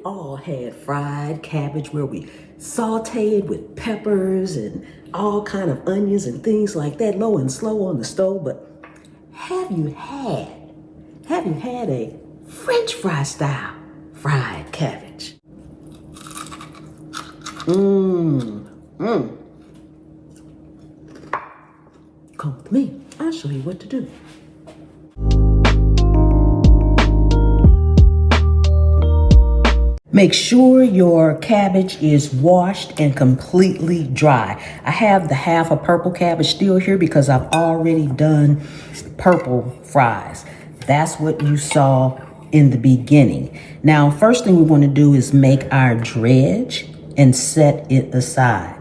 all had fried cabbage where we sauteed with peppers and all kind of onions and things like that, low and slow on the stove. But have you had a French fry style fried cabbage? Come with me, I'll show you what to do. Make sure your cabbage is washed and completely dry. I have the half a purple cabbage still here because I've already done purple fries. That's what you saw in the beginning. Now, first thing we want to do is make our dredge and set it aside.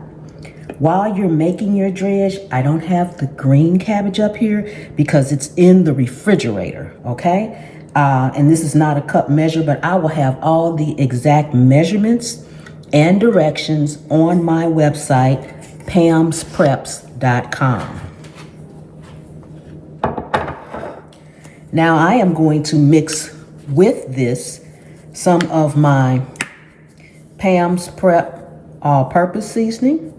While you're making your dredge, I don't have the green cabbage up here because it's in the refrigerator, okay? And this is not a cup measure, but I will have all the exact measurements and directions on my website, pamspreps.com. Now I am going to mix with this some of my Pam's Prep all-purpose seasoning.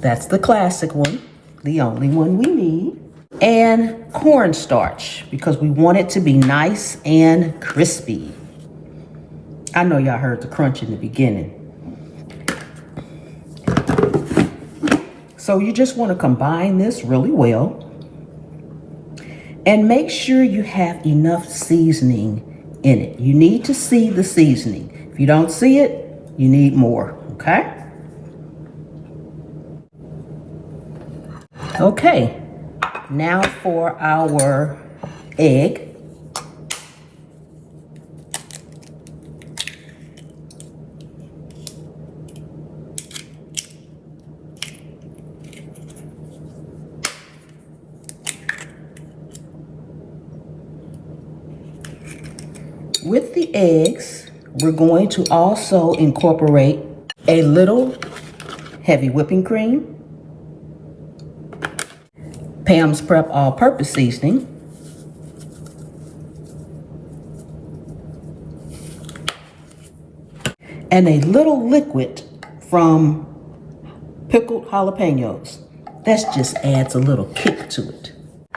That's the classic one, the only one we need. And cornstarch, because we want it to be nice and crispy. I know y'all heard the crunch in the beginning. So you just want to combine this really well. And make sure you have enough seasoning in it. You need to see the seasoning. If you don't see it, you need more, okay? Okay. Now for our egg. With the eggs, we're going to also incorporate a little heavy whipping cream, Pam's Prep all-purpose seasoning, and a little liquid from pickled jalapenos. That just adds a little kick to it.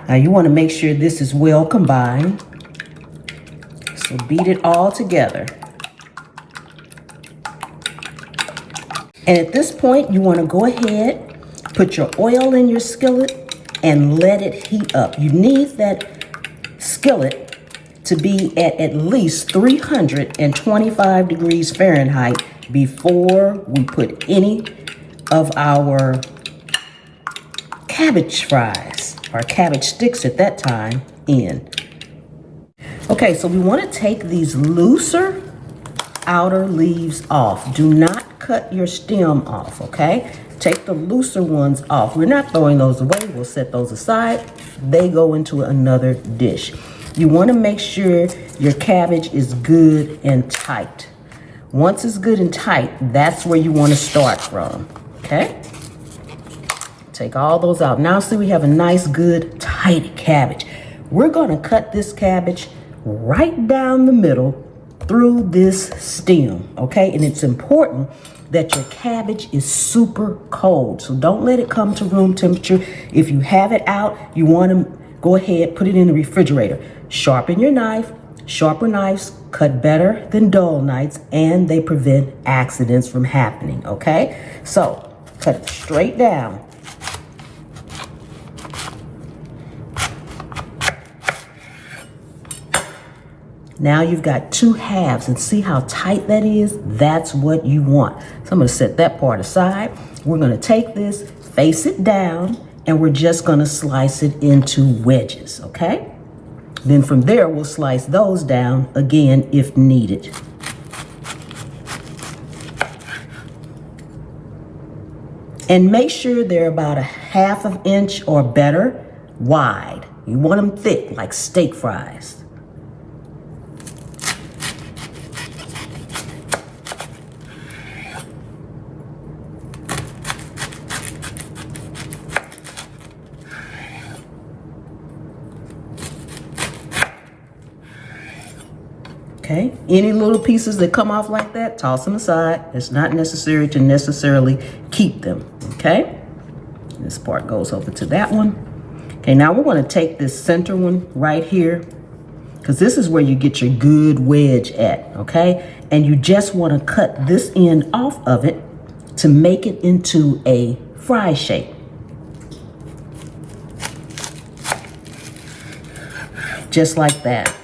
Now you want to make sure this is well combined. So beat it all together. And at this point, you want to go ahead, put your oil in your skillet, and let it heat up. You need that skillet to be at least 325 degrees Fahrenheit before we put any of our cabbage fries, or cabbage sticks at that time, in. Okay, so we want to take these looser outer leaves off. Do not cut your stem off, okay? Take the looser ones off. We're not throwing those away. We'll set those aside. They go into another dish. You want to make sure your cabbage is good and tight. Once it's good and tight, that's where you want to start from, okay? Take all those out. Now see, we have a nice, good, tight cabbage. We're going to cut this cabbage right down the middle through this stem, okay? And it's important that your cabbage is super cold. So don't let it come to room temperature. If you have it out, you want to go ahead, put it in the refrigerator. Sharpen your knife. Sharper knives cut better than dull knives, and they prevent accidents from happening, okay? So cut it straight down. Now you've got two halves, and see how tight that is? That's what you want. So I'm going to set that part aside. We're going to take this, face it down, and we're just going to slice it into wedges, okay? Then from there, we'll slice those down again if needed. And make sure they're about a half of an inch or better wide. You want them thick, like steak fries. Okay, any little pieces that come off like that, toss them aside. It's not necessary to necessarily keep them. Okay, this part goes over to that one. Okay, now we're going to take this center one right here, because this is where you get your good wedge at. Okay, and you just want to cut this end off of it to make it into a fry shape. Just like that.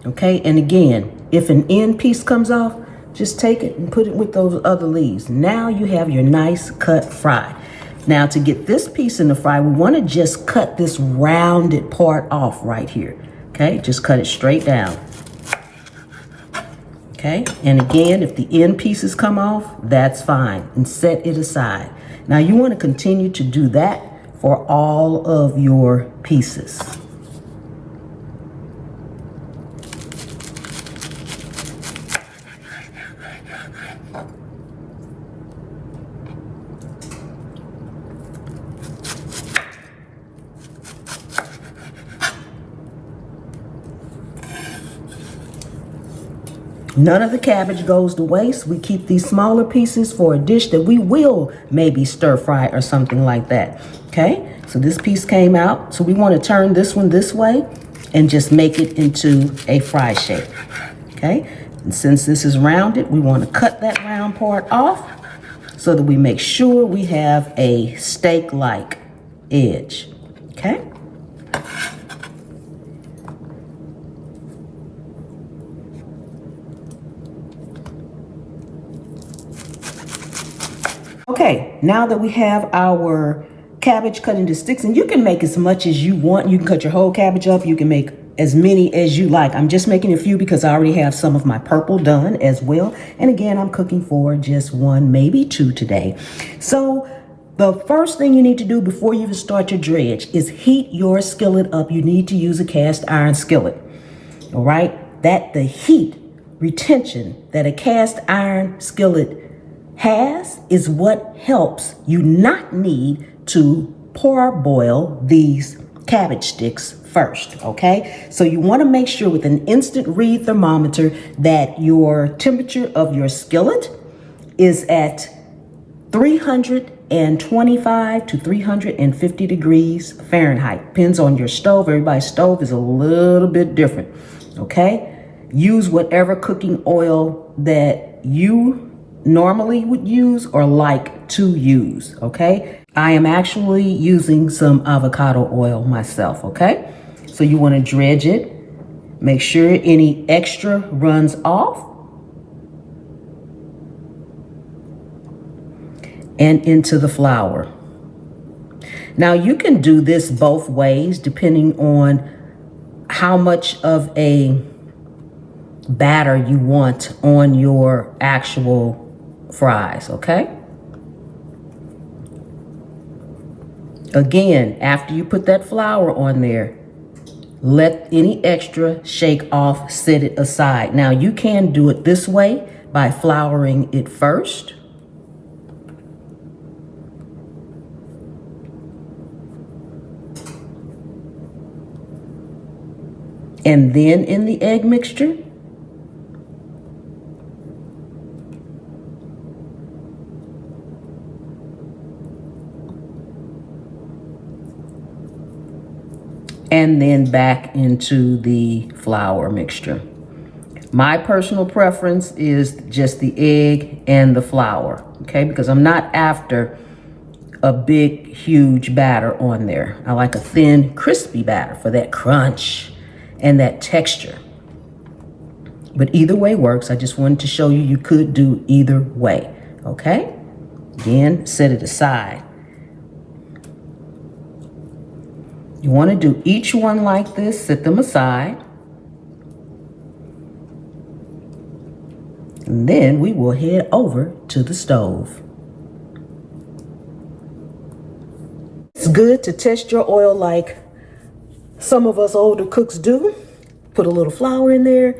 Okay, and again, if an end piece comes off, just take it and put it with those other leaves. Now you have your nice cut fry. Now to get this piece in the fry, we want to just cut this rounded part off right here. Okay, just cut it straight down. Okay, and again, if the end pieces come off, that's fine, and set it aside. Now you want to continue to do that for all of your pieces. None of the cabbage goes to waste. We keep these smaller pieces for a dish that we will maybe stir fry or something like that. Okay, so this piece came out. So we want to turn this one this way and just make it into a fry shape. Okay, and since this is rounded, we want to cut that round part off so that we make sure we have a steak-like edge. Okay. Okay, now that we have our cabbage cut into sticks, and you can make as much as you want. You can cut your whole cabbage up. You can make as many as you like. I'm just making a few because I already have some of my purple done as well. And again, I'm cooking for just one, maybe two today. So the first thing you need to do before you even start your dredge is heat your skillet up. You need to use a cast iron skillet. All right, that the heat retention that a cast iron skillet has is what helps you not need to parboil these cabbage sticks first. Okay, so you want to make sure with an instant read thermometer that your temperature of your skillet is at 325 to 350 degrees Fahrenheit. Depends on your stove. Everybody's stove is a little bit different. Okay, use whatever cooking oil that you normally would use or like to use. Okay, I am actually using some avocado oil myself. Okay, so you want to dredge it, make sure any extra runs off, and into the flour. Now you can do this both ways depending on how much of a batter you want on your actual fries. Okay, again, after you put that flour on there, let any extra shake off, set it aside. Now you can do it this way by flouring it first, and then in the egg mixture. And then back into the flour mixture. My personal preference is just the egg and the flour, okay? Because I'm not after a big, huge batter on there. I like a thin, crispy batter for that crunch and that texture. But either way works. I just wanted to show you you could do either way, okay? Again, set it aside. You want to do each one like this, set them aside. And then we will head over to the stove. It's good to test your oil like some of us older cooks do. Put a little flour in there,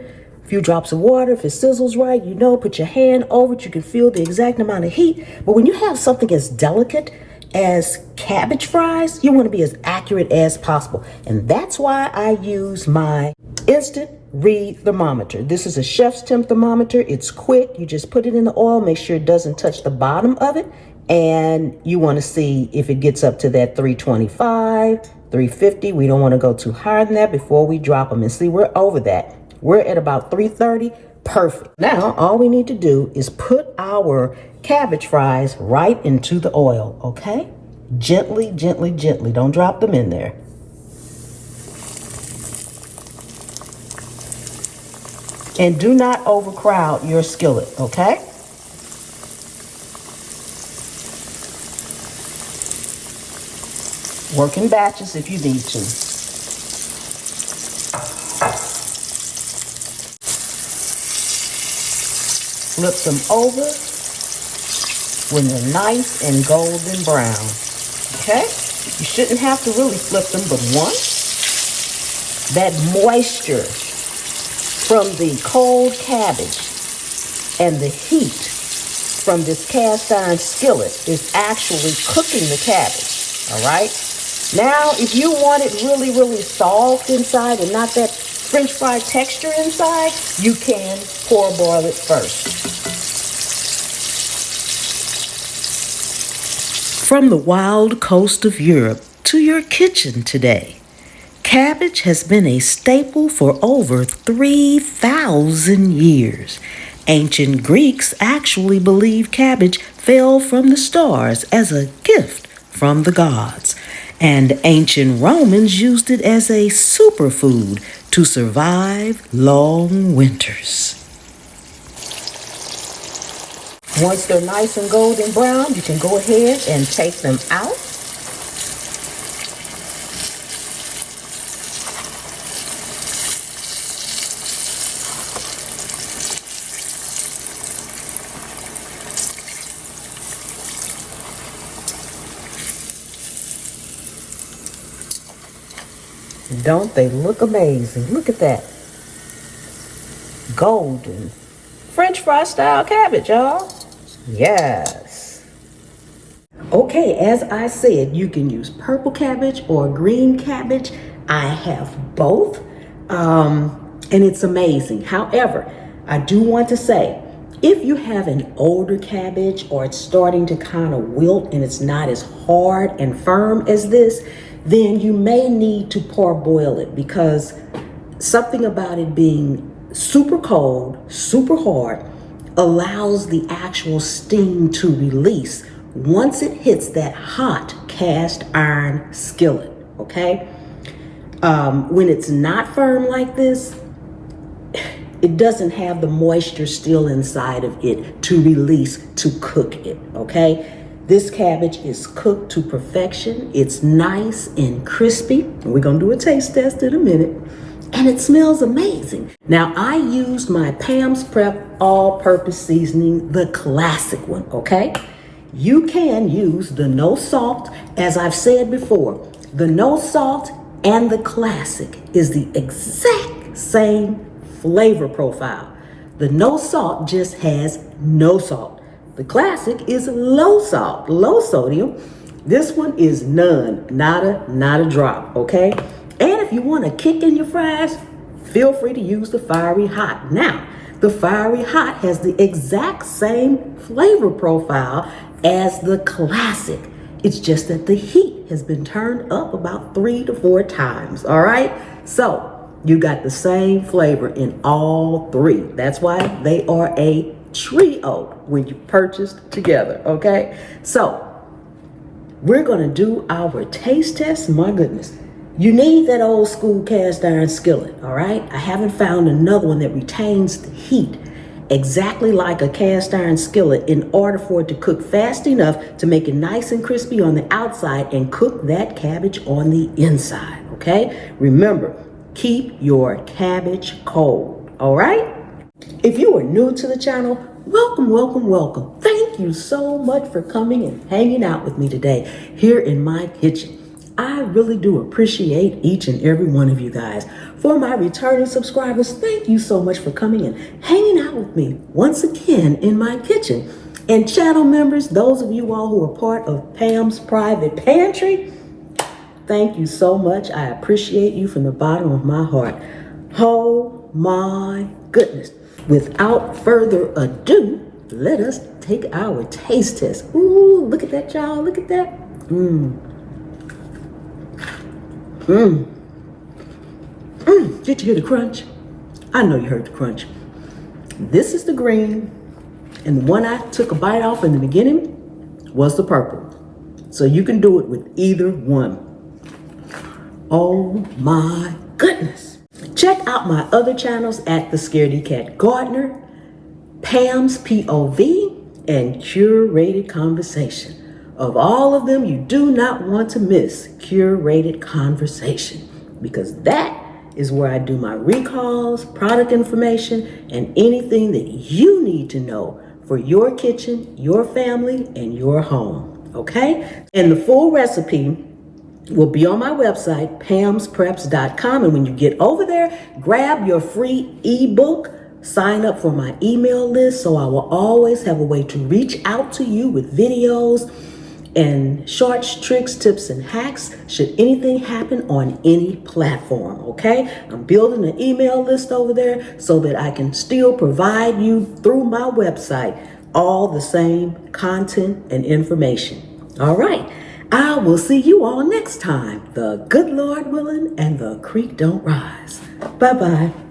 a few drops of water. If it sizzles right, you know, put your hand over it. You can feel the exact amount of heat. But when you have something as delicate as cabbage fries, you want to be as accurate as possible. And that's why I use my instant read thermometer. This is a chef's temp thermometer. It's quick. You just put it in the oil, make sure it doesn't touch the bottom of it. And you want to see if it gets up to that 325, 350. We don't want to go too higher than that before we drop them. And see, we're over that. We're at about 330. Perfect. Now, all we need to do is put our cabbage fries right into the oil, okay? Gently, gently, gently. Don't drop them in there. And do not overcrowd your skillet, okay? Work in batches if you need to. Flip them over when they're nice and golden brown, okay? You shouldn't have to really flip them, but once that moisture from the cold cabbage and the heat from this cast iron skillet is actually cooking the cabbage, all right? Now, if you want it really, really soft inside and not that French fry texture inside, you can boil it first. From the wild coast of Europe to your kitchen today, cabbage has been a staple for over 3,000 years. Ancient Greeks actually believed cabbage fell from the stars as a gift from the gods. And ancient Romans used it as a superfood to survive long winters. Once they're nice and golden brown, you can go ahead and take them out. Don't they look amazing? Look at that. Golden French fry style cabbage, y'all. Yes. Okay, as I said, you can use purple cabbage or green cabbage. I have both, and it's amazing. However, I do want to say, if you have an older cabbage or it's starting to kind of wilt and it's not as hard and firm as this, then you may need to parboil it, because something about it being super cold, super hard, allows the actual steam to release once it hits that hot cast iron skillet, okay? When it's not firm like this, it doesn't have the moisture still inside of it to release to cook it, okay? This cabbage is cooked to perfection. It's nice and crispy. We're gonna do a taste test in a minute. And it smells amazing. Now, I used my Pam's Prep all-purpose seasoning, the classic one, okay? You can use the no salt. As I've said before, the no salt and the classic is the exact same flavor profile. The no salt just has no salt. The classic is low salt, low sodium. This one is none, not a drop, okay? And if you want a kick in your fries, feel free to use the Fiery Hot. Now, the Fiery Hot has the exact same flavor profile as the classic. It's just that the heat has been turned up about 3 to 4 times, all right? So, you got the same flavor in all three. That's why they are a trio when you purchase together, okay? So, we're gonna do our taste test. My goodness. You need that old school cast iron skillet, all right? I haven't found another one that retains the heat exactly like a cast iron skillet in order for it to cook fast enough to make it nice and crispy on the outside and cook that cabbage on the inside, okay? Remember, keep your cabbage cold, all right? If you are new to the channel, welcome, welcome, welcome. Thank you so much for coming and hanging out with me today here in my kitchen. I really do appreciate each and every one of you guys. For my returning subscribers, thank you so much for coming and hanging out with me once again in my kitchen. And channel members, those of you all who are part of Pam's Private Pantry, thank you so much. I appreciate you from the bottom of my heart. my goodness. Without further ado, let us take our taste test. Ooh, look at that, y'all. Look at that. Did you hear the crunch? I know you heard the crunch. This is the green, and the one I took a bite off in the beginning was the purple. So you can do it with either one. Oh my goodness. Check out my other channels at The Scaredy Cat Gardener, Pam's POV, and Curated Conversation. Of all of them, you do not want to miss Curated Conversation, because that is where I do my recalls, product information, and anything that you need to know for your kitchen, your family, and your home, okay? And the full recipe will be on my website, pamspreps.com. And when you get over there, grab your free ebook, sign up for my email list, so I will always have a way to reach out to you with videos and shorts, tricks, tips, and hacks should anything happen on any platform, okay? I'm building an email list over there so that I can still provide you through my website all the same content and information. All right, I will see you all next time. The good Lord willing and the creek don't rise. Bye-bye.